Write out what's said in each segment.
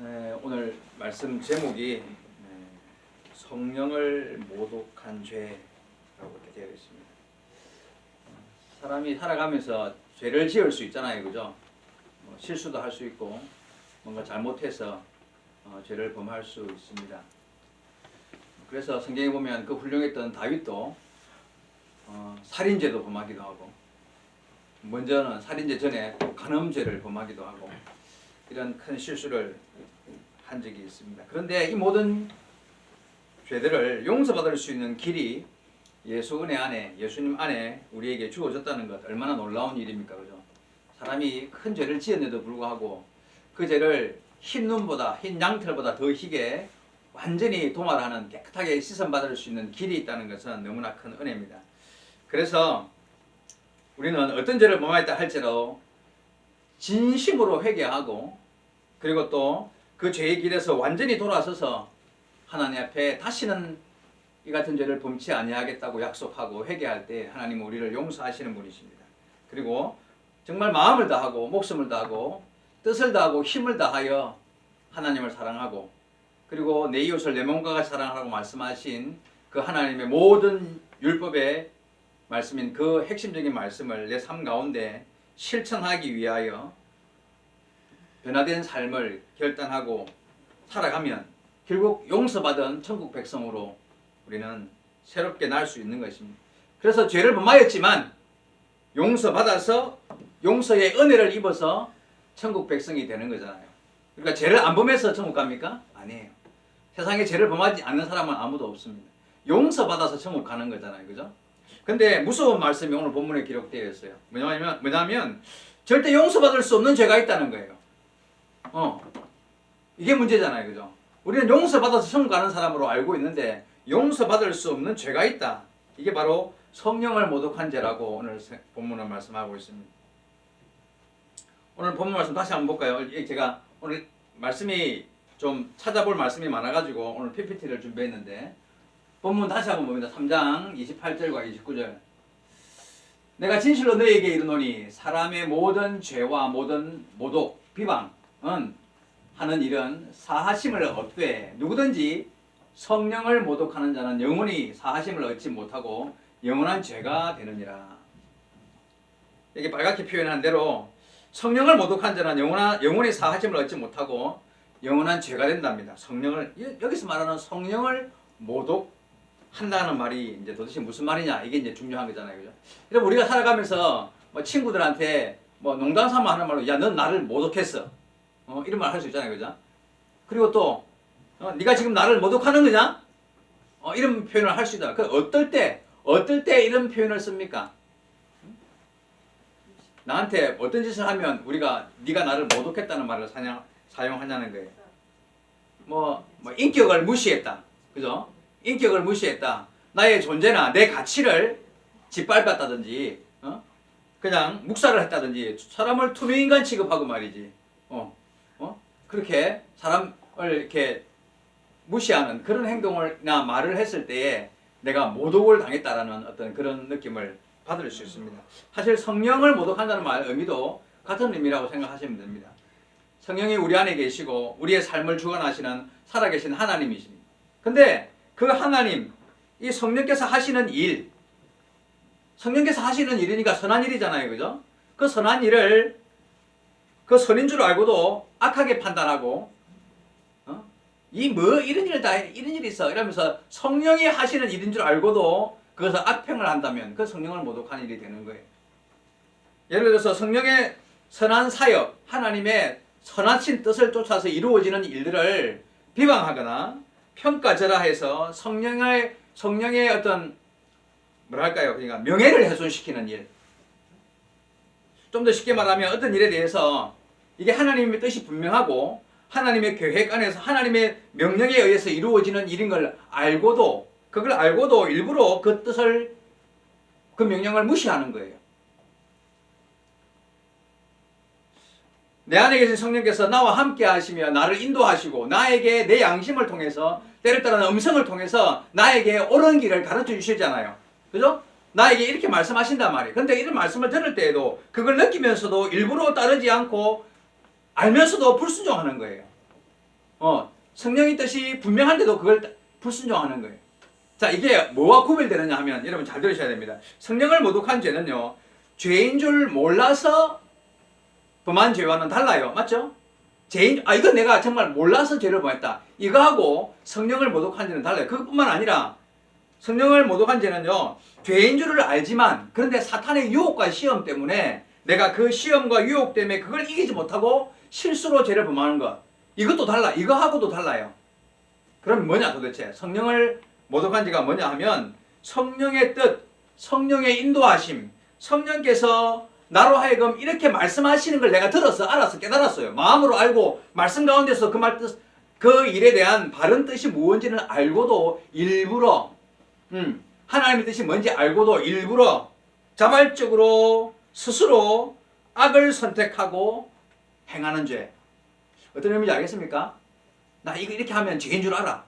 오늘 말씀 제목이 성령을 모독한 죄라고 이렇게 되어 있습니다. 사람이 살아가면서 죄를 지을 수 있잖아요, 그죠? 실수도 할 수 있고 뭔가 잘못해서 죄를 범할 수 있습니다. 그래서 성경에 보면 그 훌륭했던 다윗도 살인죄도 범하기도 하고, 먼저는 살인죄 전에 또 간음죄를 범하기도 하고, 이런 큰 실수를 한 적이 있습니다. 그런데 이 모든 죄들을 용서받을 수 있는 길이 예수 은혜 안에, 예수님 안에 우리에게 주어졌다는 것, 얼마나 놀라운 일입니까, 그죠? 사람이 큰 죄를 지었는데도 불구하고 그 죄를 흰 눈보다, 흰 양털보다 더 희게 완전히 도말하는, 깨끗하게 씻음받을 수 있는 길이 있다는 것은 너무나 큰 은혜입니다. 그래서 우리는 어떤 죄를 범하였다 할지라도 진심으로 회개하고, 그리고 또 그 죄의 길에서 완전히 돌아서서 하나님 앞에 다시는 이 같은 죄를 범치 아니하겠다고 약속하고 회개할 때 하나님은 우리를 용서하시는 분이십니다. 그리고 정말 마음을 다하고 목숨을 다하고 뜻을 다하고 힘을 다하여 하나님을 사랑하고, 그리고 내 이웃을 내 몸과 같이 사랑하라고 말씀하신 그 하나님의 모든 율법의 말씀인 그 핵심적인 말씀을 내 삶 가운데 실천하기 위하여 변화된 삶을 결단하고 살아가면 결국 용서받은 천국 백성으로 우리는 새롭게 날 수 있는 것입니다. 그래서 죄를 범하였지만 용서받아서 용서의 은혜를 입어서 천국 백성이 되는 거잖아요. 그러니까 죄를 안 범해서 천국 갑니까? 아니에요. 세상에 죄를 범하지 않는 사람은 아무도 없습니다. 용서받아서 천국 가는 거잖아요, 그죠? 근데 무서운 말씀이 오늘 본문에 기록되어 있어요. 뭐냐면 절대 용서받을 수 없는 죄가 있다는 거예요. 이게 문제잖아요, 그죠? 우리는 용서받아서 천국 가는 사람으로 알고 있는데 용서받을 수 없는 죄가 있다. 이게 바로 성령을 모독한 죄라고 오늘 본문은 말씀하고 있습니다. 오늘 본문 말씀 다시 한번 볼까요? 제가 오늘 말씀이 좀 찾아볼 말씀이 많아가지고 오늘 PPT를 준비했는데 본문 다시 한번 봅니다. 3장 28절과 29절. 내가 진실로 너희에게 이르노니 사람의 모든 죄와 모든 모독, 비방은 하는 일은 사하심을 얻되 누구든지 성령을 모독하는 자는 영원히 사하심을 얻지 못하고 영원한 죄가 되느니라. 이게 빨갛게 표현한 대로 성령을 모독한 자는 영원히 사하심을 얻지 못하고 영원한 죄가 된답니다. 성령을, 여기서 말하는 성령을 모독한다는 말이 이제 도대체 무슨 말이냐, 이게 이제 중요한 거잖아요, 그죠? 여러분, 우리가 살아가면서 친구들한테 농담 삼아 하는 말로, 야, 넌 나를 모독했어, 이런 말 할 수 있잖아요, 그죠? 그리고 또 네가 지금 나를 모독하는 거냐? 이런 표현을 할 수 있다. 그 어떨 때 이런 표현을 씁니까? 나한테 어떤 짓을 하면 네가 나를 모독했다는 말을 사용하냐는 거예요. 인격을 무시했다, 그죠? 인격을 무시했다. 나의 존재나 내 가치를 짓밟았다든지, 그냥 묵살을 했다든지, 사람을 투명인간 취급하고 말이지. 그렇게 사람을 이렇게 무시하는 그런 행동을나 말을 했을 때에 내가 모독을 당했다라는 어떤 그런 느낌을 받을 수 있습니다. 사실 성령을 모독한다는 말 의미도 같은 의미라고 생각하시면 됩니다. 성령이 우리 안에 계시고 우리의 삶을 주관하시는 살아계신 하나님이십니다. 근데 그 하나님, 이 성령께서 하시는 일, 성령께서 하시는 일이니까 선한 일이잖아요, 그죠? 그 선한 일을 그 선인 줄 알고도 악하게 판단하고, 이런 일이 있어 이러면서 성령이 하시는 일인 줄 알고도 그것을 악평을 한다면 그 성령을 모독한 일이 되는 거예요. 예를 들어서 성령의 선한 사역, 하나님의 선하신 뜻을 쫓아서 이루어지는 일들을 비방하거나 평가절하해서 성령의 어떤 그러니까 명예를 훼손시키는 일. 좀 더 쉽게 말하면 어떤 일에 대해서 이게 하나님의 뜻이 분명하고 하나님의 계획 안에서 하나님의 명령에 의해서 이루어지는 일인 걸 알고도, 그걸 알고도 일부러 그 뜻을, 그 명령을 무시하는 거예요. 내 안에 계신 성령께서 나와 함께 하시며 나를 인도하시고 나에게 내 양심을 통해서, 때를 따르는 음성을 통해서 나에게 옳은 길을 가르쳐 주시잖아요, 그죠? 나에게 이렇게 말씀하신단 말이에요. 그런데 이런 말씀을 들을 때에도 그걸 느끼면서도 일부러 따르지 않고 알면서도 불순종하는 거예요. 성령의 뜻이 분명한데도 그걸 불순종하는 거예요. 자, 이게 뭐와 구별되느냐 하면 여러분 잘 들으셔야 됩니다. 성령을 모독한 죄는요, 죄인 줄 몰라서 범한 죄와는 달라요. 맞죠? 이건 내가 정말 몰라서 죄를 범했다. 이거하고 성령을 모독한 죄는 달라요. 그것뿐만 아니라 성령을 모독한 죄는요, 죄인 줄을 알지만 그런데 사탄의 유혹과 시험 때문에 내가 그 시험과 유혹 때문에 그걸 이기지 못하고 실수로 죄를 범하는 것. 이것도 달라. 이거하고도 달라요. 그럼 뭐냐 도대체? 성령을 모독한 죄가 뭐냐 하면 성령의 뜻, 성령의 인도하심, 성령께서 나로 하여금 이렇게 말씀하시는 걸 내가 들어서 알아서 깨달았어요. 마음으로 알고 말씀 가운데서 그 일에 대한 바른 뜻이 무엇인지는 알고도 일부러 하나님의 뜻이 뭔지 알고도 일부러 자발적으로 스스로 악을 선택하고 행하는 죄. 어떤 의미인지 알겠습니까? 나 이거 이렇게 하면 죄인 줄 알아.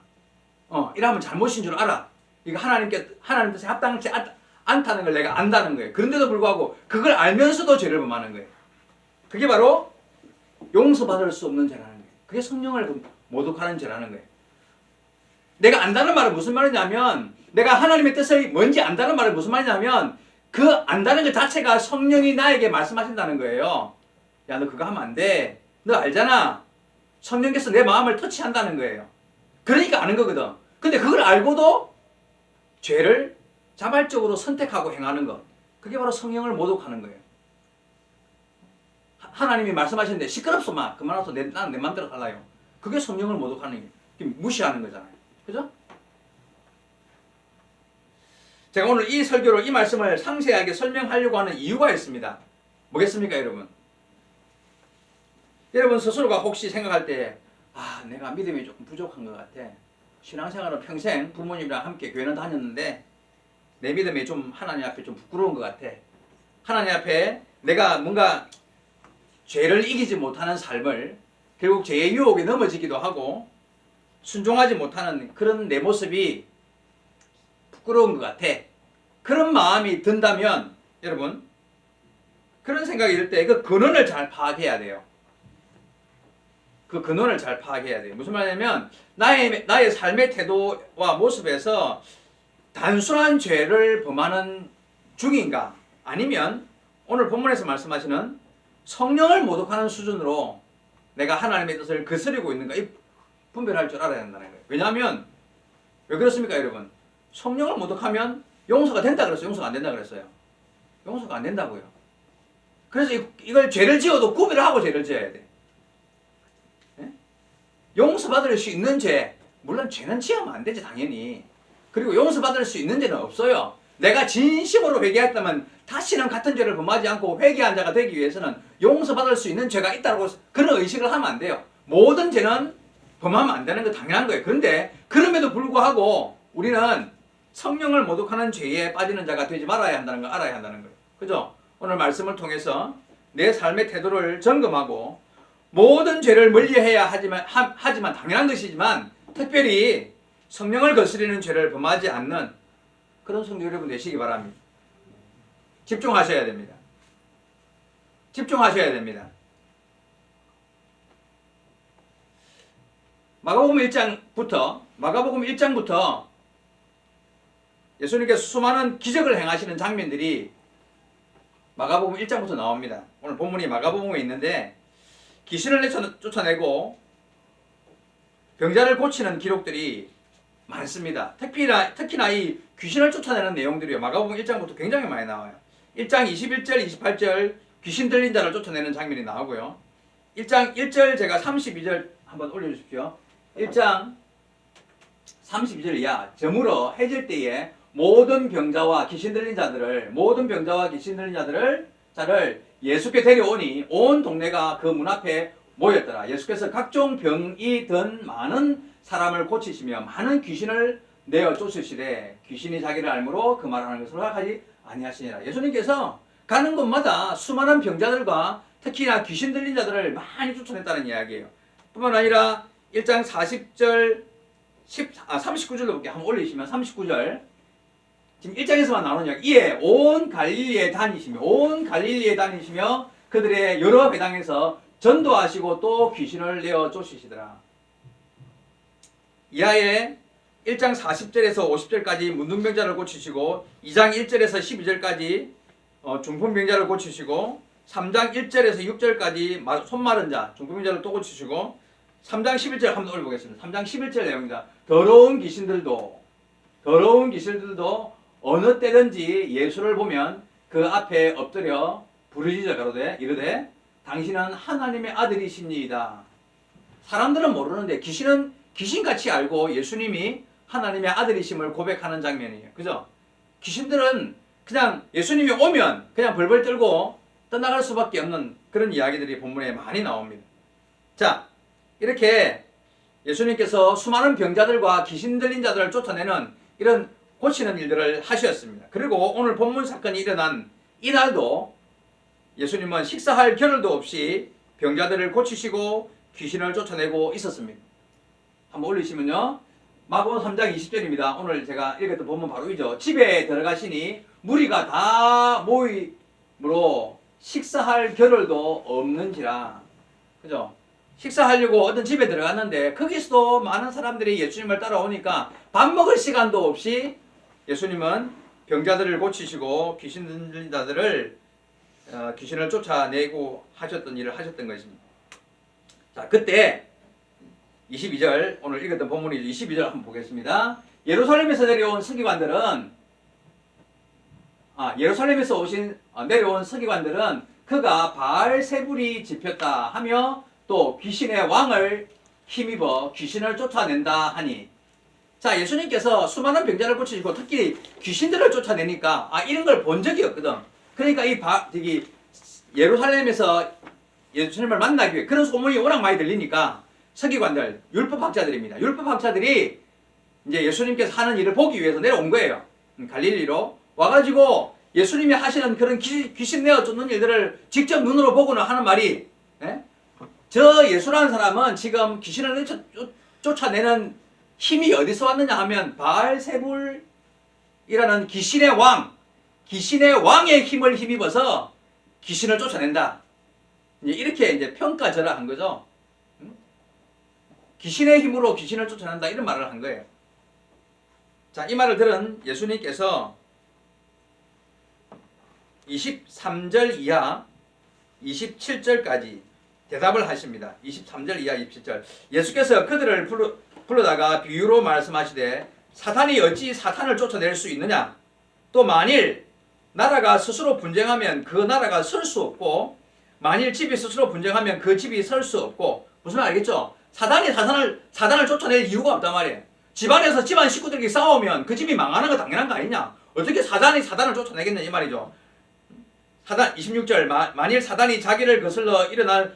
이러면 잘못인 줄 알아. 이거 하나님 뜻에 합당치 않다는 걸 내가 안다는 거예요. 그런데도 불구하고 그걸 알면서도 죄를 범하는 거예요. 그게 바로 용서받을 수 없는 죄라는 거예요. 그게 성령을 모독하는 죄라는 거예요. 내가 안다는 말은 무슨 말이냐면, 내가 하나님의 뜻이 뭔지 안다는 말은 무슨 말이냐면, 그 안다는 것 자체가 성령이 나에게 말씀하신다는 거예요. 야, 너 그거 하면 안 돼. 너 알잖아. 성령께서 내 마음을 터치한다는 거예요. 그러니까 아는 거거든. 근데 그걸 알고도 죄를 자발적으로 선택하고 행하는 것. 그게 바로 성령을 모독하는 거예요. 하나님이 말씀하시는데 시끄럽소 막 그만하소. 나는 내 맘대로 살라요. 그게 성령을 모독하는 거예요. 무시하는 거잖아요. 그죠? 제가 오늘 이 설교로 이 말씀을 상세하게 설명하려고 하는 이유가 있습니다. 뭐겠습니까, 여러분? 여러분 스스로가 혹시 생각할 때, 내가 믿음이 조금 부족한 것 같아. 신앙생활은 평생 부모님이랑 함께 교회는 다녔는데 내 믿음이 좀 하나님 앞에 좀 부끄러운 것 같아. 하나님 앞에 내가 뭔가 죄를 이기지 못하는 삶을, 결국 죄의 유혹에 넘어지기도 하고 순종하지 못하는 그런 내 모습이 부끄러운 것 같아. 그런 마음이 든다면 여러분, 그런 생각이 들 때 그 근원을 잘 파악해야 돼요. 그 근원을 잘 파악해야 돼요. 무슨 말이냐면 나의 삶의 태도와 모습에서 단순한 죄를 범하는 중인가, 아니면 오늘 본문에서 말씀하시는 성령을 모독하는 수준으로 내가 하나님의 뜻을 거스르고 있는가, 이 분별할 줄 알아야 한다는 거예요. 왜냐하면 왜 그렇습니까, 여러분? 성령을 모독하면 용서가 된다 그랬어요? 용서가 안 된다 그랬어요? 용서가 안 된다고요. 그래서 이걸 죄를 지어도 구별을 하고 죄를 지어야 돼. 네? 용서받을 수 있는 죄, 물론 죄는 지으면 안 되지 당연히. 그리고 용서받을 수 있는 죄는 없어요. 내가 진심으로 회개했다면 다시는 같은 죄를 범하지 않고 회개한 자가 되기 위해서는 용서받을 수 있는 죄가 있다고 그런 의식을 하면 안 돼요. 모든 죄는 범하면 안 되는 거 당연한 거예요. 그런데 그럼에도 불구하고 우리는 성령을 모독하는 죄에 빠지는 자가 되지 말아야 한다는 걸 알아야 한다는 거예요. 그죠? 오늘 말씀을 통해서 내 삶의 태도를 점검하고 모든 죄를 멀리해야 하지만 당연한 것이지만 특별히 성령을 거스르는 죄를 범하지 않는 그런 성도 여러분 되시기 바랍니다. 집중하셔야 됩니다. 집중하셔야 됩니다. 마가복음 1장부터 예수님께서 수많은 기적을 행하시는 장면들이 마가복음 1장부터 나옵니다. 오늘 본문이 마가복음에 있는데 귀신을 쫓아내고 병자를 고치는 기록들이 많습니다. 특히나 이 귀신을 쫓아내는 내용들이요, 마가복음 1장부터 굉장히 많이 나와요. 1장 21절, 28절 귀신 들린 자를 쫓아내는 장면이 나오고요. 1장 1절 제가 32절 한번 올려주십시오. 1장 32절 이하, 저물어 해질 때에 모든 병자와 귀신 들린 자를 예수께 데려오니 온 동네가 그 문 앞에 모였더라. 예수께서 각종 병이 든 많은 사람을 고치시며 많은 귀신을 내어 쫓으시되 귀신이 자기를 알므로 그 말하는 것을 허락하지 아니하시니라. 예수님께서 가는 곳마다 수많은 병자들과 특히나 귀신 들린 자들을 많이 쫓아냈다는 이야기예요. 뿐만 아니라 1장 40절 39절로 볼게요. 한번 올리시면 39절, 지금 1장에서만 나오는 이야기. 이에 온 갈릴리에 다니시며 그들의 여러 회당에서 전도하시고 또 귀신을 내어 쫓으시더라. 이하에 1장 40절에서 50절까지 문둥병자를 고치시고 2장 1절에서 12절까지 중풍병자를 고치시고 3장 1절에서 6절까지 손마른 자 중풍병자를 또 고치시고 3장 11절 한번 올려보겠습니다. 3장 11절 내용입니다. 더러운 귀신들도 어느 때든지 예수를 보면 그 앞에 엎드려 부르짖어 가로되 이르되 당신은 하나님의 아들이십니다. 사람들은 모르는데 귀신은 귀신같이 알고 예수님이 하나님의 아들이심을 고백하는 장면이에요. 그죠? 귀신들은 그냥 예수님이 오면 그냥 벌벌 떨고 떠나갈 수밖에 없는 그런 이야기들이 본문에 많이 나옵니다. 자, 이렇게 예수님께서 수많은 병자들과 귀신 들린 자들을 쫓아내는 이런 고치는 일들을 하셨습니다. 그리고 오늘 본문 사건이 일어난 이날도 예수님은 식사할 겨를도 없이 병자들을 고치시고 귀신을 쫓아내고 있었습니다. 한번 올리시면요. 마가복음 3장 20절입니다. 오늘 제가 읽었던 본문 바로 이죠. 집에 들어가시니 무리가 다 모임으로 식사할 겨를도 없는지라. 그죠? 식사하려고 어떤 집에 들어갔는데 거기서도 많은 사람들이 예수님을 따라오니까 밥 먹을 시간도 없이 예수님은 병자들을 고치시고 귀신 들린 자들을 귀신을 쫓아내고 하셨던 일을 하셨던 것입니다. 자, 그때 22절 오늘 읽었던 본문이 22절 한번 보겠습니다. 예루살렘에서 내려온 서기관들은 내려온 서기관들은 그가 바알세불이 집혔다 하며 또 귀신의 왕을 힘입어 귀신을 쫓아낸다 하니. 자, 예수님께서 수많은 병자를 고치시고 특히 귀신들을 쫓아내니까 이런 걸 본 적이 없거든. 그러니까 이 예루살렘에서 예수님을 만나기 위해 그런 소문이 워낙 많이 들리니까 서기관들, 율법학자들입니다. 율법학자들이 이제 예수님께서 하는 일을 보기 위해서 내려온 거예요. 갈릴리로 와가지고 예수님이 하시는 그런 귀신 내어 쫓는 일들을 직접 눈으로 보고는 하는 말이, 저 예수라는 사람은 지금 귀신을 쫓아내는 힘이 어디서 왔느냐 하면 바알세불이라는 귀신의 왕의 힘을 힘입어서 귀신을 쫓아낸다. 이렇게 이제 평가절하한 거죠. 귀신의 힘으로 귀신을 쫓아낸다 이런 말을 한 거예요. 자, 이 말을 들은 예수님께서 23절 이하 27절까지 대답을 하십니다. 23절 이하 27절. 예수께서 그들을 불러다가 비유로 말씀하시되 사탄이 어찌 사탄을 쫓아낼 수 있느냐? 또 만일 나라가 스스로 분쟁하면 그 나라가 설 수 없고 만일 집이 스스로 분쟁하면 그 집이 설 수 없고. 무슨 말 알겠죠? 사단이 사단을 쫓아낼 이유가 없단 말이에요. 집안에서 집안 식구들끼리 싸우면 그 집이 망하는 거 당연한 거 아니냐? 어떻게 사단이 사단을 쫓아내겠냐 이 말이죠. 26절 만일 사단이 자기를 거슬러 일어날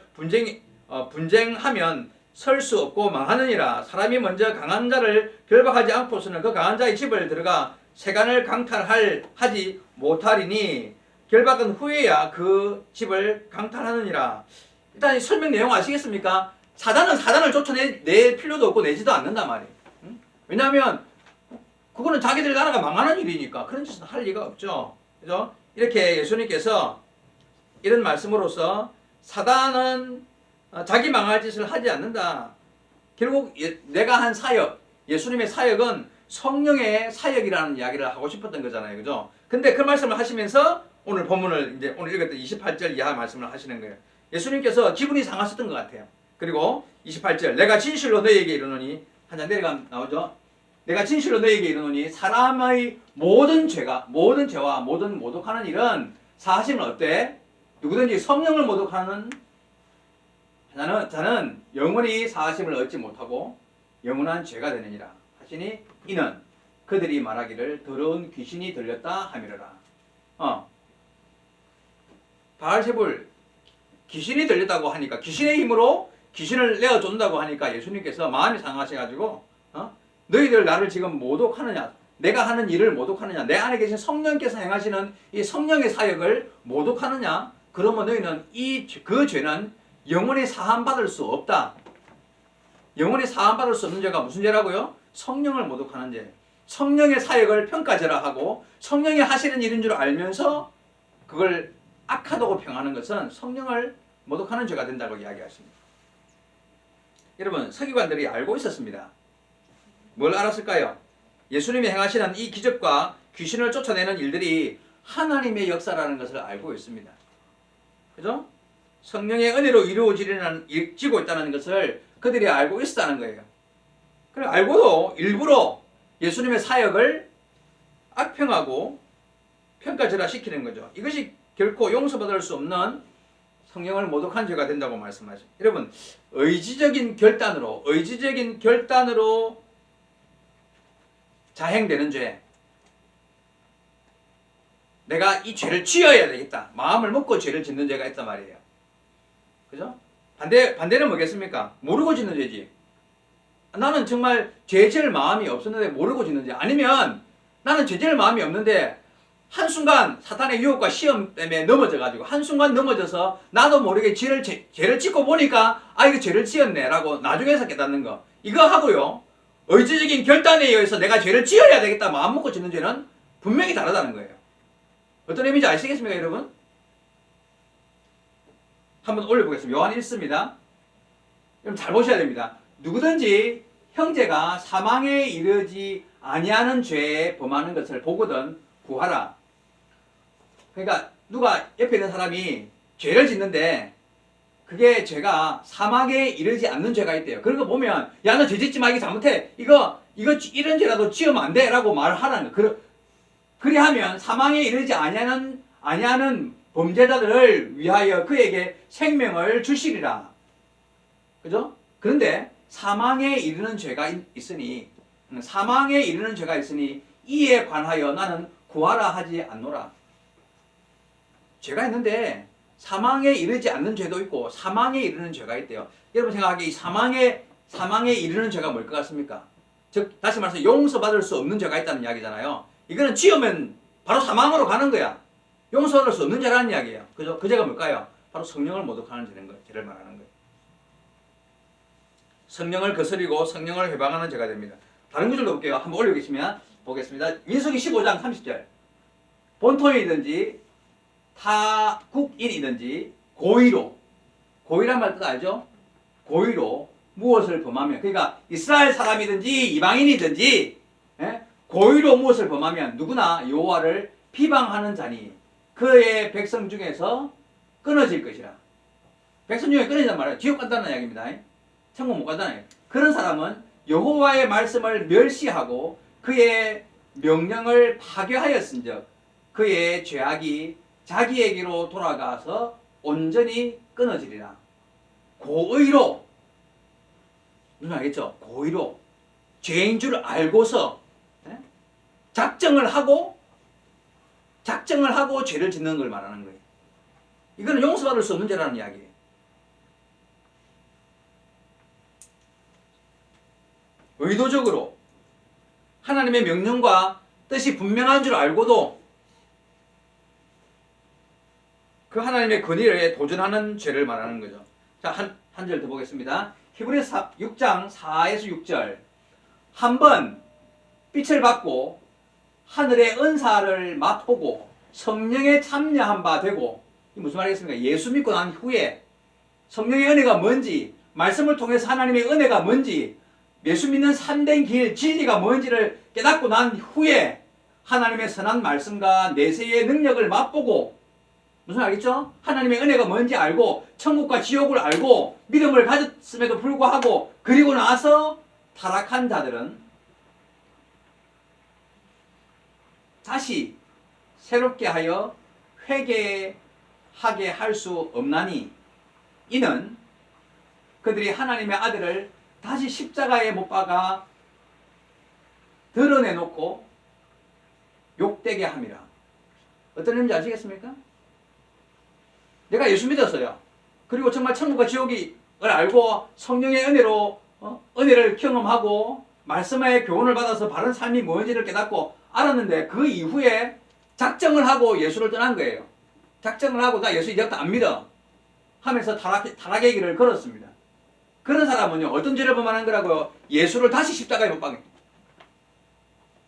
분쟁하면 설 수 없고 망하느니라. 사람이 먼저 강한 자를 결박하지 않고서는 그 강한 자의 집을 들어가 세간을 강탈하지 못하리니 결박은 후에야 그 집을 강탈하느니라. 일단 이 설명 내용 아시겠습니까? 사단은 사단을 쫓아낼 필요도 없고 내지도 않는단 말이에요. 왜냐하면 그거는 자기들 나라가 망하는 일이니까 그런 짓은 할 리가 없죠. 그죠? 이렇게 예수님께서 이런 말씀으로써 사단은 자기 망할 짓을 하지 않는다. 결국 내가 한 사역, 예수님의 사역은 성령의 사역이라는 이야기를 하고 싶었던 거잖아요. 그죠? 근데 그 말씀을 하시면서 오늘 본문을 이제 오늘 읽었던 28절 이하 말씀을 하시는 거예요. 예수님께서 기분이 상하셨던 것 같아요. 그리고 28절 내가 진실로 너희에게 이르노니 한 장 내려가면 나오죠. 내가 진실로 너희에게 이르노니 사람의 모든 죄와 모든 모독하는 일은 사하시면 어때? 누구든지 성령을 모독하는 자는 영원히 사하심을 얻지 못하고 영원한 죄가 되느니라 하시니 이는 그들이 말하기를 더러운 귀신이 들렸다 하미르라. 바알세불 귀신이 들렸다고 하니까 귀신의 힘으로 귀신을 내어 쫓는다고 하니까 예수님께서 마음이 상하셔가지고 너희들 나를 지금 모독하느냐, 내가 하는 일을 모독하느냐, 내 안에 계신 성령께서 행하시는 이 성령의 사역을 모독하느냐, 그러면 너희는 그 죄는 영원히 사함받을 수 없다. 영원히 사함받을 수 없는 죄가 무슨 죄라고요? 성령을 모독하는 죄. 성령의 사역을 평가절하하고 성령이 하시는 일인 줄 알면서 그걸 악하다고 평하는 것은 성령을 모독하는 죄가 된다고 이야기하십니다. 여러분, 서기관들이 알고 있었습니다. 뭘 알았을까요? 예수님이 행하시는 이 기적과 귀신을 쫓아내는 일들이 하나님의 역사라는 것을 알고 있습니다. 그죠? 성령의 은혜로 이루어지고 있다는 것을 그들이 알고 있었다는 거예요. 그래 알고도 일부러 예수님의 사역을 악평하고 평가절하시키는 거죠. 이것이 결코 용서받을 수 없는 성령을 모독한 죄가 된다고 말씀하죠. 여러분, 의지적인 결단으로 자행되는 죄, 내가 이 죄를 지어야 되겠다, 마음을 먹고 죄를 짓는 죄가 있단 말이에요. 그죠? 반대는 뭐겠습니까? 모르고 짓는 죄지. 나는 정말 죄 지을 마음이 없었는데 모르고 짓는 죄. 아니면 나는 죄 지을 마음이 없는데 한순간 사탄의 유혹과 시험 때문에 넘어져가지고 한순간 넘어져서 나도 모르게 죄를 짓고 보니까 이거 죄를 지었네 라고 나중에서 깨닫는 거. 이거 하고요, 의지적인 결단에 의해서 내가 죄를 지어야 되겠다 마음 먹고 짓는 죄는 분명히 다르다는 거예요. 어떤 의미인지 아시겠습니까 여러분? 한번 올려보겠습니다. 요한 1서입니다. 여러분 잘 보셔야 됩니다. 누구든지 형제가 사망에 이르지 아니하는 죄에 범하는 것을 보거든 구하라. 그러니까 누가 옆에 있는 사람이 죄를 짓는데 그게 죄가 사망에 이르지 않는 죄가 있대요. 그런 거 보면 야 너 죄 짓지 마, 이거 잘못해, 이거 이런 죄라도 지으면 안 돼 라고 말하라는 거. 그리하면 사망에 이르지 아니하는 범죄자들을 위하여 그에게 생명을 주시리라. 그죠? 그런데 사망에 이르는 죄가 있으니 이에 관하여 나는 구하라 하지 않노라. 죄가 있는데 사망에 이르지 않는 죄도 있고 사망에 이르는 죄가 있대요. 여러분 생각하기에 이 사망에 이르는 죄가 뭘 것 같습니까? 즉 다시 말해서 용서받을 수 없는 죄가 있다는 이야기잖아요. 이거는 지으면 바로 사망으로 가는 거야. 용서받을 수 없는 죄라는 이야기예요. 그죠? 그 죄가 뭘까요? 바로 성령을 모독하는 죄를 말하는 거예요. 성령을 거스리고 성령을 회방하는 죄가 됩니다. 다른 구절도 볼게요. 한번 올려보시면 보겠습니다. 민수기 15장 30절. 본토이든지 타국인이든지 고의란 말 뜻 알죠? 고의로 무엇을 범하면, 그러니까 이스라엘 사람이든지 이방인이든지 고의로 무엇을 범하면 누구나 여호와를 비방하는 자니 그의 백성 중에서 끊어질 것이라. 백성 중에 끊어진단 말이에요. 지옥 간다는 이야기입니다. 천국 못 간다는. 그런 사람은 여호와의 말씀을 멸시하고 그의 명령을 파괴하였은즉 그의 죄악이 자기에게로 돌아가서 온전히 끊어지리라. 고의로, 무슨 알겠죠? 고의로 죄인 줄 알고서 작정을 하고 죄를 짓는 걸 말하는 거예요. 이거는 용서받을 수 없는 죄라는 이야기예요. 의도적으로 하나님의 명령과 뜻이 분명한 줄 알고도 그 하나님의 권위에 도전하는 죄를 말하는 거죠. 자, 한 절 더 보겠습니다. 히브리서 6장 4에서 6절. 한번 빛을 받고 하늘의 은사를 맛보고 성령에 참여한 바 되고, 이 무슨 말이겠습니까? 예수 믿고 난 후에 성령의 은혜가 뭔지, 말씀을 통해서 하나님의 은혜가 뭔지, 예수 믿는 참된 길, 진리가 뭔지를 깨닫고 난 후에 하나님의 선한 말씀과 내세의 능력을 맛보고, 무슨 알겠죠? 하나님의 은혜가 뭔지 알고 천국과 지옥을 알고 믿음을 가졌음에도 불구하고 그리고 나서 타락한 자들은 다시 새롭게 하여 회개하게 할 수 없나니 이는 그들이 하나님의 아들을 다시 십자가에 못 박아 드러내놓고 욕되게 함이라. 어떤 의미인지 아시겠습니까? 내가 예수 믿었어요. 그리고 정말 천국과 지옥을 알고 성령의 은혜로 은혜를 경험하고 말씀의 교훈을 받아서 바른 삶이 뭔지를 깨닫고 알았는데 그 이후에 작정을 하고 예수를 떠난 거예요. 작정을 하고 나 예수 이제부터 안 믿어 하면서 타락의 길을 걸었습니다. 그런 사람은요, 어떤 죄를 범하는 거라고요? 예수를 다시 십자가에 못 박는,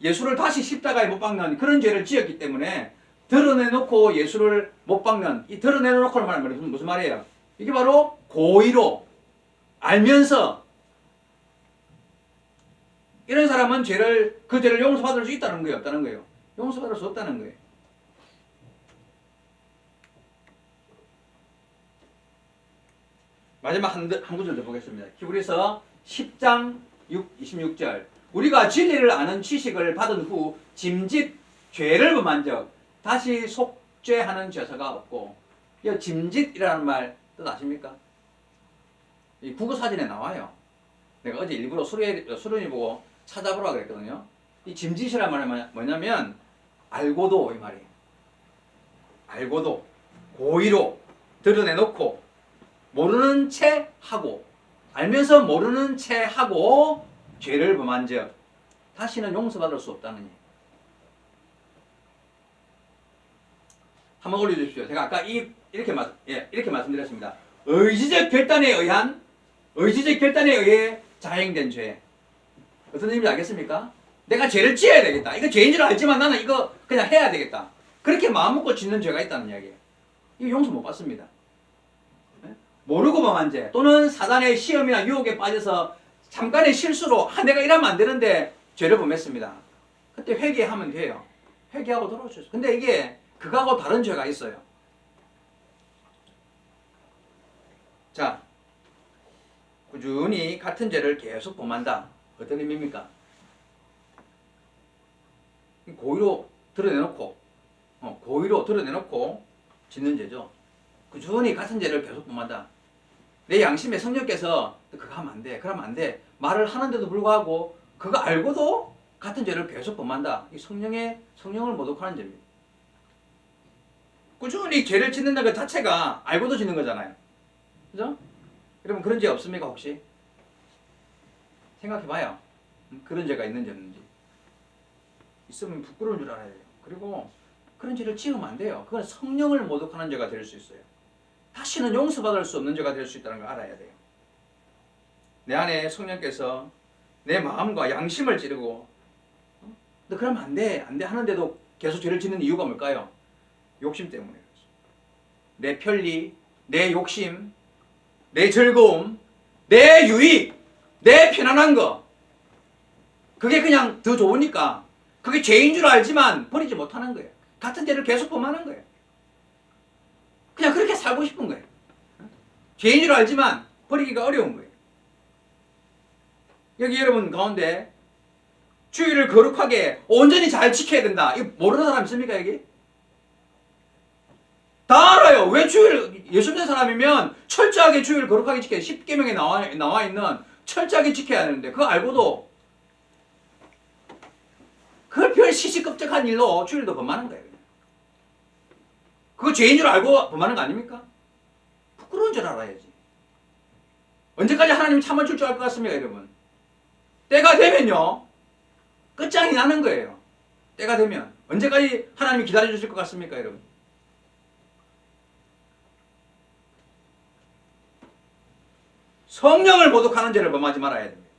예수를 다시 십자가에 못 박는 그런 죄를 지었기 때문에 드러내놓고 예수를 못 박는, 이 드러내놓고는 말하면 무슨 말이에요? 이게 바로 고의로 알면서 이런 사람은 그 죄를 용서받을 수 있다는 거예요, 없다는 거예요? 용서받을 수 없다는 거예요. 마지막 한 구절 더 보겠습니다. 히브리서 10장 26절. 우리가 진리를 아는 지식을 받은 후 짐짓 죄를 범한 적 다시 속죄하는 죄사가 없고. 이 짐짓이라는 말 뜻 아십니까? 이 국어 사전에 나와요. 내가 어제 일부러 수련이 보고 찾아보라 그랬거든요. 이 짐짓이라는 말은 뭐냐면 알고도 이 말이에요. 알고도 고의로 드러내놓고 모르는 채 하고 알면서 모르는 채 하고 죄를 범한 적 다시는 용서받을 수 없다는 얘기예요. 한번 올려주십시오. 제가 아까 이렇게 말씀드렸습니다. 의지적 결단에 의해 자행된 죄. 어떤 의미인지 알겠습니까? 내가 죄를 지어야 되겠다. 이거 죄인 줄 알지만 나는 이거 그냥 해야 되겠다. 그렇게 마음먹고 짓는 죄가 있다는 이야기예요. 이거 용서 못 받습니다. 모르고 범한 죄 또는 사단의 시험이나 유혹에 빠져서 잠깐의 실수로 내가 이러면 안 되는데 죄를 범했습니다. 그때 회개하면 돼요. 회개하고 돌아오셔서. 근데 이게 그거하고 다른 죄가 있어요. 자, 꾸준히 같은 죄를 계속 범한다. 어떤 의미입니까? 고의로 드러내놓고 짓는 죄죠. 꾸준히 같은 죄를 계속 범한다. 내 양심에 성령께서 그거 하면 안 돼, 그러면 안 돼 말을 하는데도 불구하고 그거 알고도 같은 죄를 계속 범한다. 이 성령을 모독하는 죄입니다. 꾸준히 죄를 짓는다는 것 자체가 알고도 짓는 거잖아요. 그죠? 여러분 그런 죄 없습니까 혹시? 생각해봐요. 그런 죄가 있는지 없는지. 있으면 부끄러운 줄 알아야 돼요. 그리고 그런 죄를 지으면 안 돼요. 그건 성령을 모독하는 죄가 될 수 있어요. 다시는 용서받을 수 없는 죄가 될 수 있다는 걸 알아야 돼요. 내 안에 성령께서 내 마음과 양심을 찌르고 너 그러면 안 돼 하는데도 계속 죄를 짓는 이유가 뭘까요? 욕심 때문에 그렇죠. 내 편리, 내 욕심, 내 즐거움, 내 유익, 내 편안한 거 그게 그냥 더 좋으니까 그게 죄인 줄 알지만 버리지 못하는 거예요. 같은 죄를 계속 범하는 거예요. 그냥 그렇게 살고 싶은 거예요. 죄인 줄 알지만 버리기가 어려운 거예요. 여기 여러분 가운데 주의를 거룩하게 온전히 잘 지켜야 된다. 이거 모르는 사람 있습니까 여기? 다 알아요. 왜 주의를 예수 믿는 사람이면 철저하게 주의를 거룩하게 지켜야 10계명에 나와 있는 철저하게 지켜야 하는데 그거 알고도 그걸 별 시시껍적한 일로 주의를 범하는 거예요. 그거 죄인 줄 알고 범하는 거 아닙니까? 부끄러운 줄 알아야지. 언제까지 하나님이 참아줄 줄 알 것 같습니까 여러분? 때가 되면요 끝장이 나는 거예요. 때가 되면 언제까지 하나님이 기다려주실 것 같습니까 여러분? 성령을 모독하는 죄를 범하지 말아야 됩니다.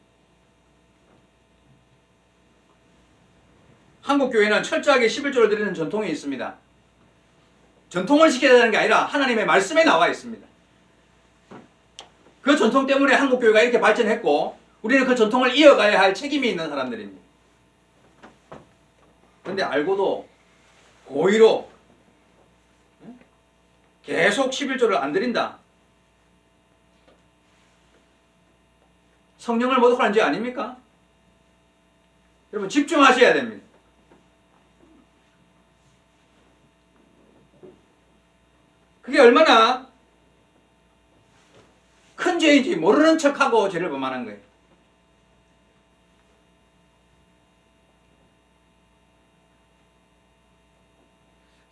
한국 교회는 철저하게 11조를 드리는 전통이 있습니다. 전통을 지켜야 되는 게 아니라 하나님의 말씀에 나와 있습니다. 그 전통 때문에 한국 교회가 이렇게 발전했고 우리는 그 전통을 이어가야 할 책임이 있는 사람들입니다. 그런데 알고도 고의로 계속 11조를 안 드린다. 성령을 모독하는 죄 아닙니까? 여러분 집중하셔야 됩니다. 그게 얼마나 큰 죄인지 모르는 척하고 죄를 범하는 거예요.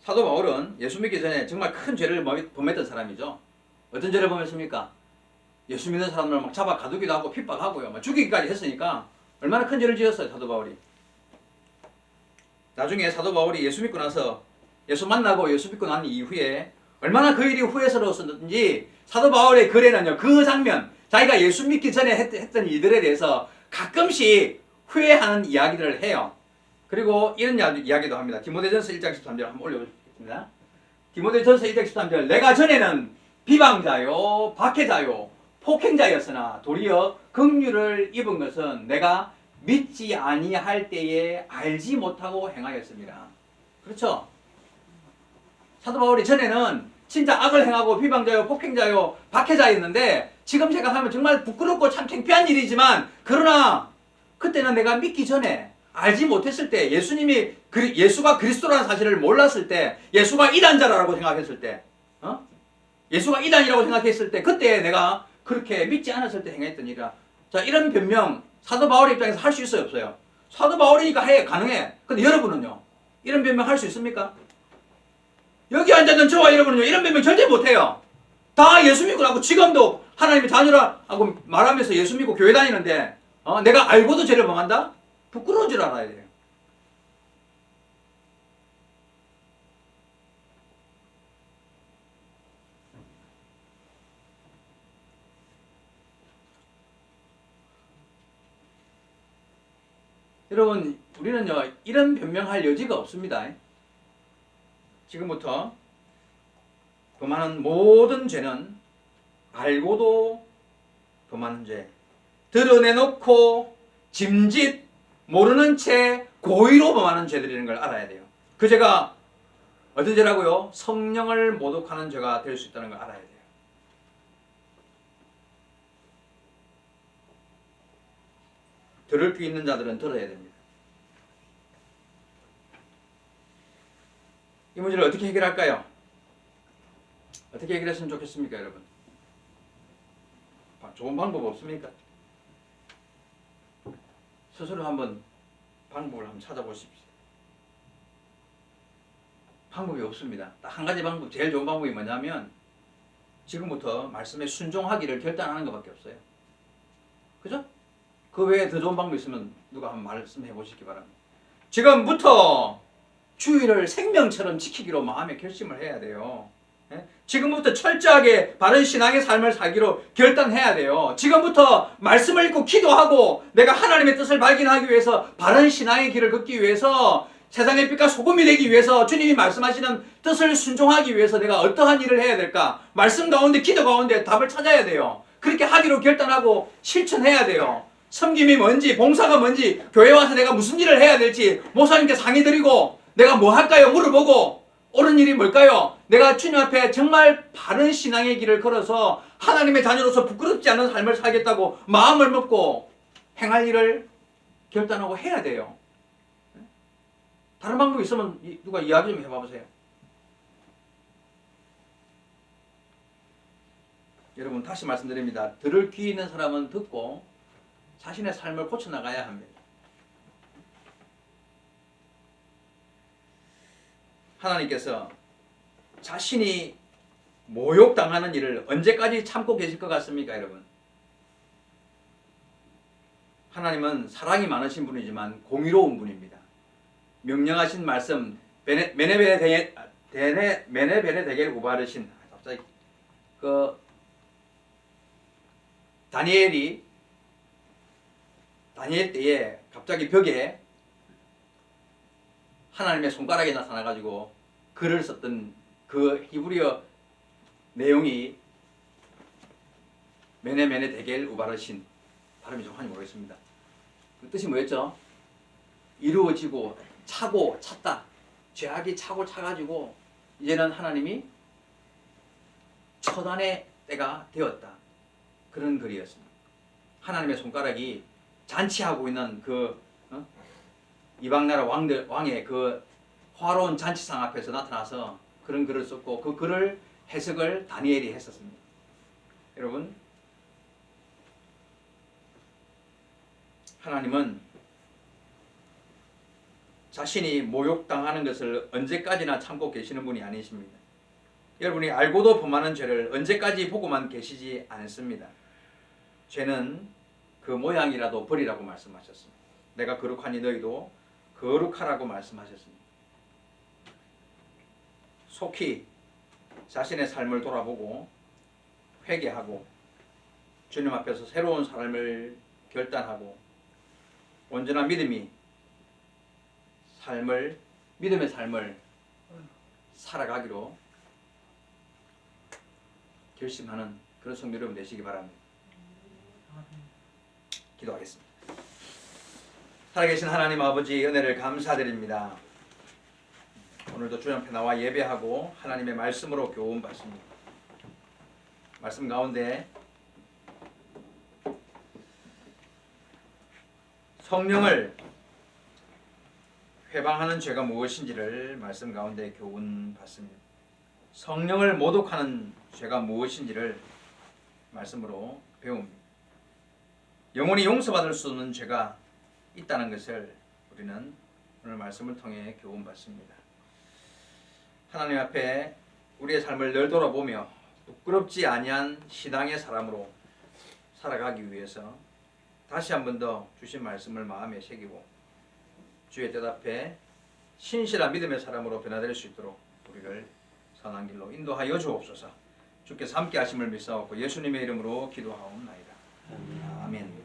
사도 바울은 예수 믿기 전에 정말 큰 죄를 범했던 사람이죠. 어떤 죄를 범했습니까? 예수 믿는 사람을 막 잡아 가두기도 하고 핍박하고요. 막 죽이기까지 했으니까 얼마나 큰 죄를 지었어요, 사도 바울이. 나중에 사도 바울이 예수 믿고 나서 예수 만나고 예수 믿고 난 이후에 얼마나 그 일이 후회스러웠었는지 사도 바울의 글에는요, 그 장면, 자기가 예수 믿기 전에 했던 일들에 대해서 가끔씩 후회하는 이야기들을 해요. 그리고 이런 이야기도 합니다. 디모데전서 1장 13절 한번 올려보겠습니다. 디모데전서 1장 13절 내가 전에는 비방자요, 박해자요, 폭행자였으나 도리어 긍휼을 입은 것은 내가 믿지 아니할 때에 알지 못하고 행하였습니다. 그렇죠? 사도 바울이 전에는 진짜 악을 행하고 비방자요, 폭행자요, 박해자였는데 지금 생각하면 정말 부끄럽고 참 창피한 일이지만 그러나 그때는 내가 믿기 전에 알지 못했을 때 예수가 그리스도라는 사실을 몰랐을 때 예수가 이단자라고 생각했을 때 예수가 이단이라고 생각했을 때 그때 내가 그렇게 믿지 않았을 때 행했던 일이라. 자, 이런 변명 사도 바울의 입장에서 할 수 있어요, 없어요? 사도 바울이니까 가능해. 근데 여러분은요? 이런 변명 할 수 있습니까? 여기 앉아있는 저와 여러분은요, 이런 변명 절대 못해요. 다 예수 믿고 나고 지금도 하나님의 자녀라고 말하면서 예수 믿고 교회 다니는데 내가 알고도 죄를 범한다? 부끄러운 줄 알아야 돼요. 여러분, 우리는요, 이런 변명할 여지가 없습니다. 지금부터 범하는 모든 죄는 알고도 범하는 죄, 드러내놓고 짐짓 모르는 채 고의로 범하는 죄들이라는 걸 알아야 돼요. 그 죄가 어떤 죄라고요? 성령을 모독하는 죄가 될 수 있다는 걸 알아야 돼요. 들을 귀 있는 자들은 들어야 됩니다. 이 문제를 어떻게 해결할까요? 어떻게 해결했으면 좋겠습니까, 여러분? 좋은 방법 없습니까? 스스로 한번 방법을 한번 찾아보십시오. 방법이 없습니다. 딱 한 가지 방법, 제일 좋은 방법이 뭐냐면 지금부터 말씀에 순종하기를 결단하는 것밖에 없어요. 그죠? 그 외에 더 좋은 방법이 있으면 누가 한번 말씀해 보시기 바랍니다. 지금부터 주의를 생명처럼 지키기로 마음에 결심을 해야 돼요. 지금부터 철저하게 바른 신앙의 삶을 살기로 결단해야 돼요. 지금부터 말씀을 읽고 기도하고 내가 하나님의 뜻을 발견하기 위해서 바른 신앙의 길을 걷기 위해서 세상의 빛과 소금이 되기 위해서 주님이 말씀하시는 뜻을 순종하기 위해서 내가 어떠한 일을 해야 될까? 말씀 가운데 기도 가운데 답을 찾아야 돼요. 그렇게 하기로 결단하고 실천해야 돼요. 섬김이 뭔지 봉사가 뭔지 교회 와서 내가 무슨 일을 해야 될지 목사님께 상의 드리고 내가 뭐 할까요? 물어보고 옳은 일이 뭘까요? 내가 주님 앞에 정말 바른 신앙의 길을 걸어서 하나님의 자녀로서 부끄럽지 않은 삶을 살겠다고 마음을 먹고 행할 일을 결단하고 해야 돼요. 다른 방법이 있으면 누가 이야기 좀 해봐보세요. 여러분 다시 말씀드립니다. 들을 귀 있는 사람은 듣고 자신의 삶을 고쳐나가야 합니다. 하나님께서 자신이 모욕당하는 일을 언제까지 참고 계실 것 같습니까, 여러분? 하나님은 사랑이 많으신 분이지만 공의로운 분입니다. 명령하신 말씀 메네베레 데겔 우바르신 갑자기 다니엘 때에 갑자기 벽에 하나님의 손가락이 나타나가지고 글을 썼던 그 히브리어 내용이 메네 데겔 우바르신, 발음이 정확히 모르겠습니다. 그 뜻이 뭐였죠? 이루어지고 차고 찼다. 죄악이 차고 차가지고 이제는 하나님이 처단의 때가 되었다. 그런 글이었습니다. 하나님의 손가락이 잔치하고 있는 그 이방나라 왕의 그 화로운 잔치상 앞에서 나타나서 그런 글을 썼고 그 글을 해석을 다니엘이 했었습니다. 여러분, 하나님은 자신이 모욕당하는 것을 언제까지나 참고 계시는 분이 아니십니다. 여러분이 알고도 범하는 죄를 언제까지 보고만 계시지 않습니다. 죄는 그 모양이라도 버리라고 말씀하셨습니다. 내가 거룩하니 너희도 거룩하라고 말씀하셨습니다. 속히 자신의 삶을 돌아보고 회개하고 주님 앞에서 새로운 삶을 결단하고 온전한 믿음의 삶을 살아가기로 결심하는 그런 성도 여러분 되시기 바랍니다. 기도하겠습니다. 살아계신 하나님 아버지 은혜를 감사드립니다. 오늘도 주님 앞에 나와 예배하고 하나님의 말씀으로 교훈 받습니다. 말씀 가운데 성령을 회방하는 죄가 무엇인지를 말씀 가운데 교훈 받습니다. 성령을 모독하는 죄가 무엇인지를 말씀으로 배웁니다. 영원히 용서받을 수 없는 죄가 있다는 것을 우리는 오늘 말씀을 통해 교훈 받습니다. 하나님 앞에 우리의 삶을 늘 돌아보며 부끄럽지 아니한 신앙의 사람으로 살아가기 위해서 다시 한 번 더 주신 말씀을 마음에 새기고 주의 뜻 앞에 신실한 믿음의 사람으로 변화될 수 있도록 우리를 선한 길로 인도하여 주옵소서. 주께서 함께 하심을 믿사옵고 예수님의 이름으로 기도하옵나이다. 아멘.